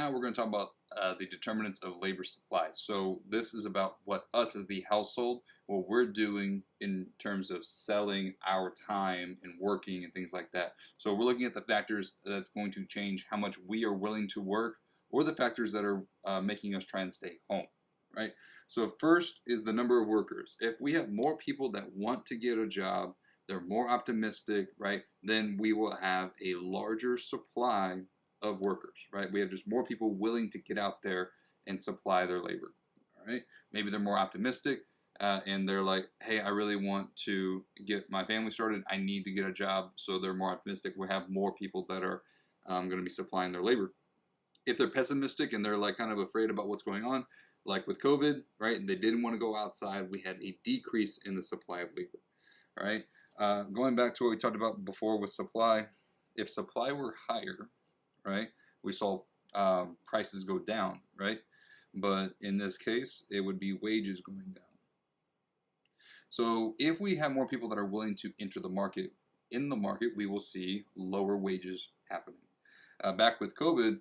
now we're going to talk about the determinants of labor supply. So this is about what us as the household, what we're doing in terms of selling our time and working and things like that. So we're looking at the factors that's going to change how much we are willing to work, or the factors that are making us try and stay home, right? So first is the number of workers. If we have more people that want to get a job, they're more optimistic, right? Then we will have a larger supply of workers, right? We have just more people willing to get out there and supply their labor, all right? Maybe they're more optimistic and they're like, hey, I really want to get my family started. I need to get a job, so they're more optimistic. We have more people that are going to be supplying their labor. If they're pessimistic and they're like kind of afraid about what's going on, like with COVID, right? And they didn't want to go outside, we had a decrease in the supply of labor, right? Going back to what we talked about before with supply, if supply were higher, right, we saw prices go down, right? But in this case, it would be wages going down. So if we have more people that are willing to enter the market, in the market, we will see lower wages happening. Back with COVID,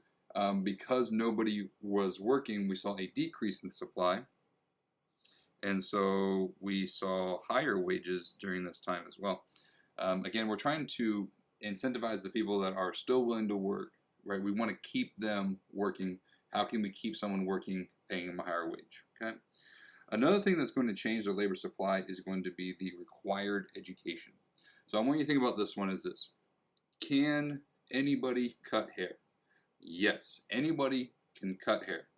because nobody was working, we saw a decrease in supply. And so we saw higher wages during this time as well. Again, we're trying to incentivize the people that are still willing to work, right? We want to keep them working. How can we keep someone working, paying them a higher wage, okay? Another thing that's going to change the labor supply is going to be the required education. So I want you to think about this one as this. Can anybody cut hair? Yes, anybody can cut hair,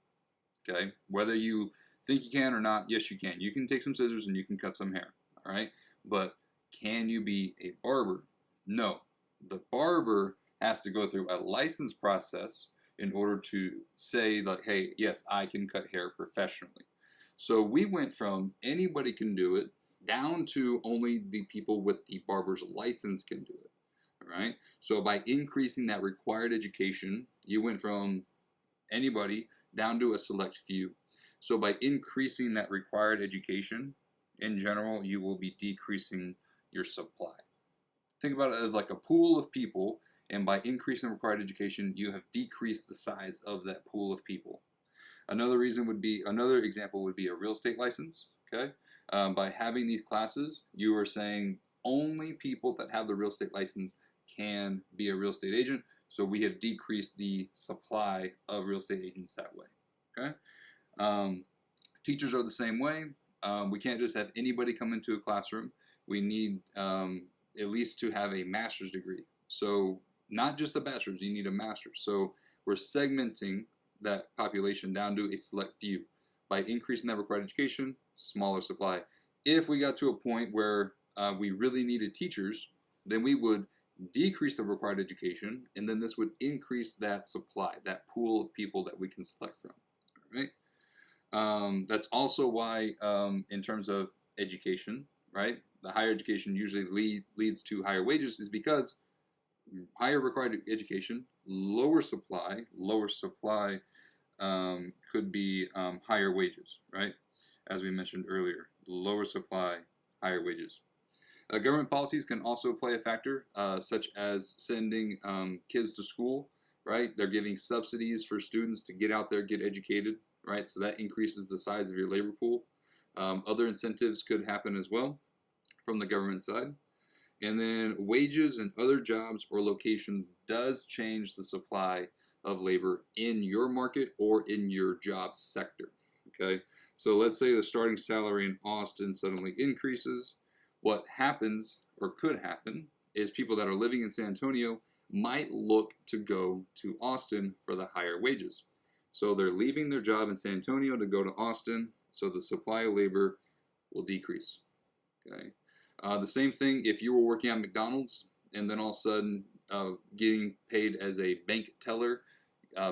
okay? Whether you think you can or not, yes, you can. You can take some scissors and you can cut some hair, all right? But can you be a barber? No. The barber has to go through a license process in order to say like, hey, yes, I can cut hair professionally. So we went from anybody can do it down to only the people with the barber's license can do it. All right. So by increasing that required education, you went from anybody down to a select few. So by increasing that required education, in general, you will be decreasing your supply. Think about it as like a pool of people, and by increasing the required education, you have decreased the size of that pool of people. Another example would be a real estate license. Okay, by having these classes, you are saying only people that have the real estate license can be a real estate agent. So we have decreased the supply of real estate agents that way. Okay, teachers are the same way. We can't just have anybody come into a classroom. We need at least to have a master's degree. So not just a bachelor's, you need a master's. So we're segmenting that population down to a select few. By increasing that required education, smaller supply. If we got to a point where we really needed teachers, then we would decrease the required education, and then this would increase that supply, that pool of people that we can select from. All right? That's also why, in terms of education, right, the higher education usually leads to higher wages, is because higher required education, lower supply could be higher wages, right? As we mentioned earlier, lower supply, higher wages. Government policies can also play a factor, such as sending kids to school, right? They're giving subsidies for students to get out there, get educated, right? So that increases the size of your labor pool. Other incentives could happen as well from the government side. And then wages and other jobs or locations does change the supply of labor in your market or in your job sector, okay? So let's say the starting salary in Austin suddenly increases. What happens, or could happen, is people that are living in San Antonio might look to go to Austin for the higher wages. So they're leaving their job in San Antonio to go to Austin, so the supply of labor will decrease, okay? The same thing if you were working at McDonald's and then all of a sudden getting paid as a bank teller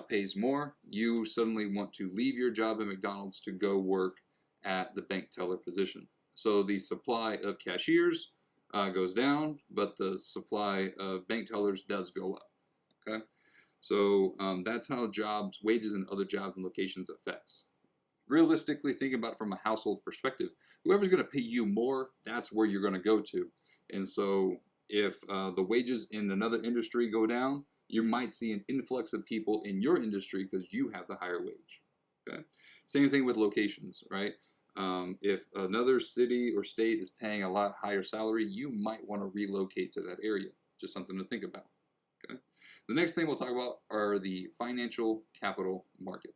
pays more, you suddenly want to leave your job at McDonald's to go work at the bank teller position. So the supply of cashiers goes down, but the supply of bank tellers does go up. Okay, so that's how jobs, wages, and other jobs and locations affects. Realistically, think about it from a household perspective. Whoever's going to pay you more, that's where you're going to go to. And so if the wages in another industry go down, you might see an influx of people in your industry because you have the higher wage. Okay, same thing with locations, right? If another city or state is paying a lot higher salary, you might want to relocate to that area. Just something to think about. Okay. The next thing we'll talk about are the financial capital market.